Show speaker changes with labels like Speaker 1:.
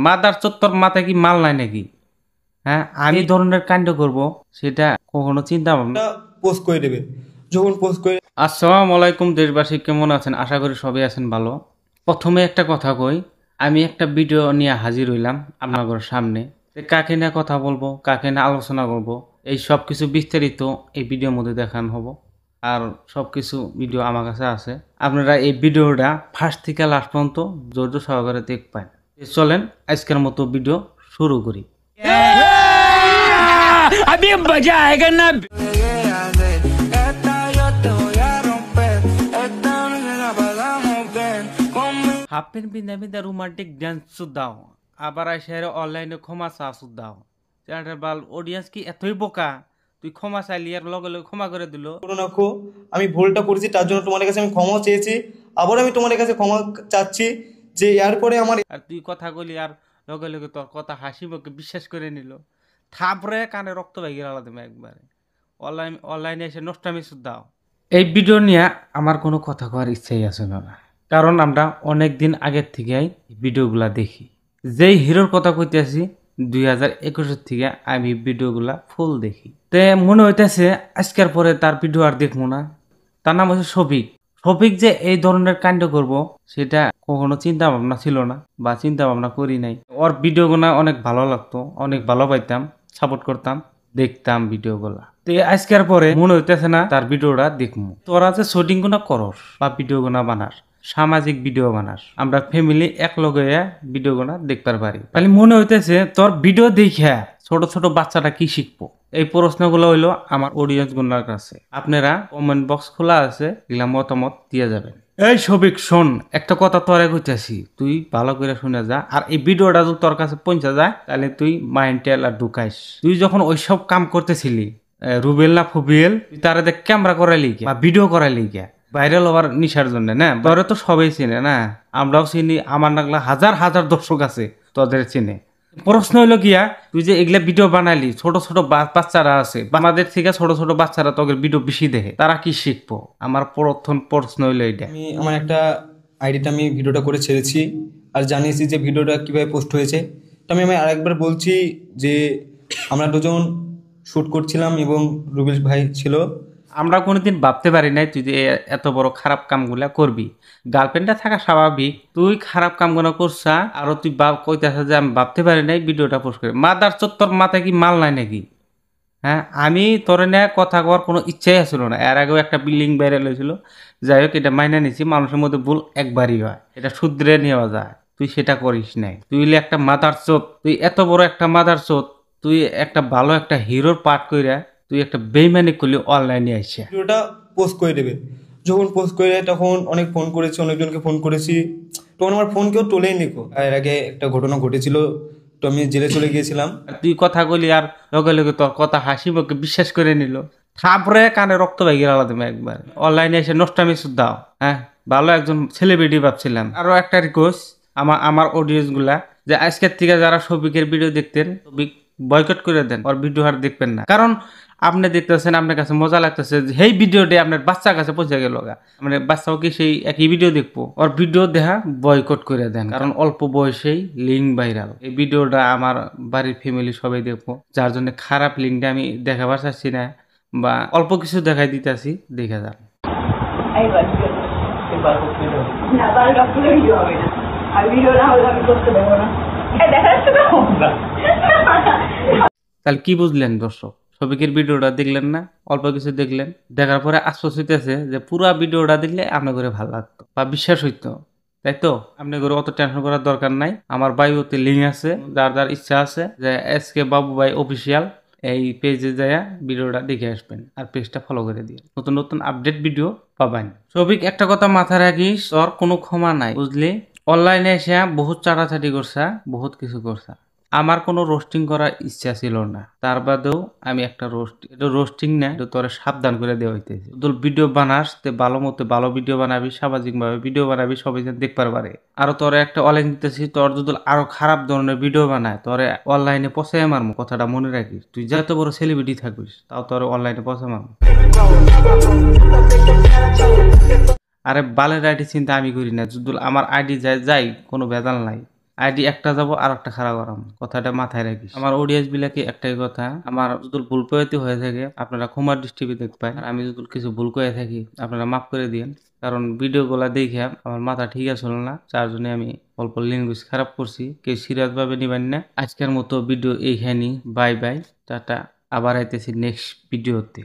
Speaker 1: Mother চত্বর মাথায় কি মাল নাই নাকি? হ্যাঁ, আমি ধরনের কাণ্ড করব সেটা কখনো চিন্তা ভাবনা
Speaker 2: পোস্ট করে দেবে যখন পোস্ট করে।
Speaker 1: আসসালামু আলাইকুম দেশবাসী, কেমন আছেন? আশা করি সবাই আছেন ভালো। প্রথমে একটা কথা কই, আমি একটা ভিডিও নিয়ে হাজির হইলাম আপনাদের সামনে। কাকে নিয়ে কথা বলবো, কাকে নিয়ে আলোচনা করব, এই সব কিছু বিস্তারিত এই ভিডিওর মধ্যে দেখানো হবো। আর সব কিছু ভিডিও আমার কাছে আছে, আপনারা এই ভিডিওটা ফার্স্ট থেকে লাস্ট পর্যন্ত ধৈর্য সহকারে দেখবেন। চলেন আজকের মতো ভিডিও শুরু করি।
Speaker 3: अभी मजा आएगा ना।
Speaker 1: হাফ প্যান্ট পিন্ধা পিন্ধা রোমান্টিক ডান্স দাও, আবার আইসারে অনলাইনে ক্ষমা চা দাও। চ্যানেলটার বাল অডিয়েন্স কি এতই বোকা? তুই ক্ষমা চাইলি আর লগে লগে ক্ষমা করে দিল।
Speaker 2: রাখো, আমি ভুলটা করেছি, তার জন্য তোমাদের কাছে আমি ক্ষমা চেয়েছি। আবার আমি তোমাদের কাছে ক্ষমা চাচ্ছি যে এরপরে আমার।
Speaker 1: আর তুই কথা বলি আর লগে লগে তোর কথা হাসি মুখে বিশ্বাস করে নিল। থাপড়ে কানে রক্ত বাইকে আলাদা একবারে অনলাইনে এসে নষ্টামি দাও। এই ভিডিও নিয়ে আমার কোনো কথা কওয়ার ইচ্ছাই আছে না, কারণ আমরা অনেক দিন আগের থেকেই ভিডিওগুলা দেখি। যেই হিরোর কথা কইতেছি 2021 থেকে আমি ভিডিওগুলা ফুল দেখি। তে মনে হইতেছে আজকের পরে তার ভিডিও আর দেখবো না। তার নাম হচ্ছে শফিক যে এই ধরনের কাণ্ড করব সেটা কখনো চিন্তা ভাবনা ছিল না, বা চিন্তা ভাবনা করি নাই। ওর ভিডিওগুলা অনেক ভালো লাগতো, অনেক ভালো পাইতাম, সাপোর্ট করতাম, দেখতাম ভিডিওগুলা। তো আজকের পরে মনে হইতেছে না তার ভিডিওটা দেখবো। তোরা যে শুটিং গুনা করস বা ভিডিও গুনা বানাস, সামাজিক ভিডিও বানাস, আমরা ফ্যামিলি এক লগে ভিডিও গুনা দেখতে পারি। খালি মনে হইতেছে তোর ভিডিও দেখে ছোট ছোট বাচ্চাটা কি শিখবো। এই প্রশ্নগুলো হইলো আমার অডিয়েন্স গুলার কাছে। আপনারা কমেন্ট বক্স খোলা আছে, এগুলা মতামত দিয়ে যাবেন। এই শফিক শোন, একটা কথা তোরে কইতাছি, তুই ভালো করে শুনে যা। আর এই ভিডিওটা যদি তোর কাছে পৌঁছে যায় তাহলে তুই মাইন্ড টেল আর ঢুকাইস। তুই যখন ওইসব কাম করতেছিলি, রুবেল না ফুবিয়েল, তুই তারা দেখ ক্যামেরা করাইলি বা ভিডিও করাইলি কে ভাইরাল হওয়ার নিশার জন্য না? তোরে তো সবাই চিনে না, আমরাও চিনি, আমার নাগলা হাজার হাজার দর্শক আছে তোদের চিনে। প্রশ্ন হইলো গিয়া, তুই যে এগুলা ভিডিও বানাইলি, ছোট ছোট বাচ্চারা আছে, আমাদের থেকে ছোট ছোট বাচ্চারা তোদের ভিডিও বেশি দেখে, তারা কি শিখবো? আমার প্রথম প্রশ্ন হইলো এটা।
Speaker 2: আমি আমার একটা আইডিতে আমি ভিডিওটা করে ছেড়েছি আর জানিয়েছি যে ভিডিওটা কিভাবে পোস্ট হয়েছে। তো আমি আরেকবার বলছি যে আমরা দুজন শ্যুট করছিলাম এবং রুবেল ভাই ছিল।
Speaker 1: আমরা কোনোদিন ভাবতে পারি নাই তুই যে এত বড় খারাপ কামগুলা করবি। গার্লফ্রেন্ডটা থাকা স্বাভাবিক, তুই খারাপ কামগুলো করছা আর তুই কইতেছ যে আমি ভাবতে পারি নাই ভিডিওটা পোস্ট করে। মাদার চত্বর মাথায় কি মাল নাই নাকি? হ্যাঁ, আমি তোরে নিয়ে কথা কওয়ার কোনো ইচ্ছাই আসছিল না। এর আগেও একটা বিল্ডিং ভাইরাল হয়েছিল, যাই হোক এটা মাইনে নিছি। মানুষের মধ্যে ভুল একবারই হয়, এটা শুধরে নেওয়া যায়। তুই সেটা করিস নাই। তুই হলে একটা মাদার চোত, তুই এত বড় একটা মাদার চোত, তুই একটা ভালো একটা হিরোর পাঠ কইরা তুই একটা বেইমানি করলি অনলাইনে আইসা।
Speaker 2: ভিডিওটা পোস্ট করে দেবে যখন পোস্ট করে, তখন অনেক ফোন করেছি, অনেকজনকে ফোন করেছি, তখন আমার ফোন কেউ তোলেই নিকো। এর আগে একটা ঘটনা ঘটেছিল, তো আমি জেলে চলে গিয়েছিলাম।
Speaker 1: তুই কথা কইলি আর লগে লগে তোর কথা হাসি মুখে বিশ্বাস করে নিল। থাপড়ে কানে রক্ত বাইকে আলাদা একবার অনলাইনে এসে নষ্টামি দাও। হ্যাঁ, ভালো একজন সেলিব্রিটি ভাবছিলাম। আরো একটা রিকোয়েস্ট আমার অডিয়েন্স গুলা, যে আজকের থেকে যারা শফিকের ভিডিও দেখতেন, শফিক বয়কট করে দেন, ওর ভিডিও আর দেখবেন না। কারণ আপনি দেখতেছেন, আপনার কাছে মজা লাগতেছে যে এই ভিডিওটি আপনার বাচ্চার কাছে পৌঁছে গেল, মানে বাচ্চাও কি সেই একই ভিডিও দেখবো? ওর ভিডিও দেখা বয়কট করে দেন, কারণ অল্প বয়সেই লিঙ্ক ভাইরাল। এই ভিডিওটা আমার বাড়ির ফ্যামিলি সবাই দেখবো, যার জন্য খারাপ লিঙ্কটা আমি দেখাবার চাচ্ছি না, বা অল্প কিছু দেখাই দিতেছি, দেখে যান। তাহলে কি বুঝলেন দর্শক? শফিকের ভিডিওটা দেখলেন না, অল্প কিছু দেখলেন, দেখার পরে আশ্বাস হইতেছে যে পুরা ভিডিওটা দেখলে আপনার ঘরে ভালো লাগতো বা বিশ্বাস হইতো, তাই তো? আপনার ঘরে অত টেনশন করার দরকার নাই। আমার বায়োতে লিঙ্ক আছে, যার যার ইচ্ছা আছে যে এসকে বাবু ভাই অফিসিয়াল, এই পেজে যায় ভিডিওটা দেখে আসবেন আর পেজটা ফলো করে দিয়ে নতুন নতুন আপডেট ভিডিও পাবেন। শফিক, একটা কথা মাথায় রাখিস, তোর কোনো ক্ষমা নাই, বুঝলি? অনলাইনে এসে বহুত চাটাচাটি করছা, বহুত কিছু করছা। আমার কোনো রোস্টিং করার ইচ্ছা ছিল না, তার বাদেও আমি একটা রোস্টিং না, এটা তোরা সাবধান করে দেওয়া হইতেছে। তুই ভিডিও বানাস, তে ভালো মতো ভালো ভিডিও বানাবি, সামাজিক ভাবে ভিডিও বানাবি, সবাই যেন দেখতে পারে। আর তোরা একটা অনলাইন দিতেছি, তোর যদি আরো খারাপ ধরনের ভিডিও বানায়, তোরে অনলাইনে পচাই মারমু, কথাটা মনে রাখিস। তুই যত বড় সেলিব্রিটি থাকবিস, তাও তোর অনলাইনে পচাই মারমু। আরে বালের আইডি চিন্তা আমি করি না, যদি আমার আইডি যাই কোনো ভেজাল নাই। আইডি একটা যাব আর একটা খারাপ করাম, কথাটা মাথায় রাখিস। আমার অডিয়েন্স বিলাকে একটাই কথা, আমার যদি ভুল প্রয়তি হয়ে থাকে আপনারা ক্ষমার দৃষ্টিতে দেখবেন, আর আমি যদি কিছু ভুল করে থাকি আপনারা মাফ করে দিয়েন। কারণ ভিডিও গুলা দেখে আমার মাথা ঠিক আছে না, যার জন্য আমি অল্প ল্যাঙ্গুয়েজ খারাপ করছি, কেউ সিরিয়াস ভাবে নিবেন না। আজকের মতো ভিডিও এইখানি, বাই বাই, টাটা। আবার আইতেছি নেক্সট ভিডিওতে।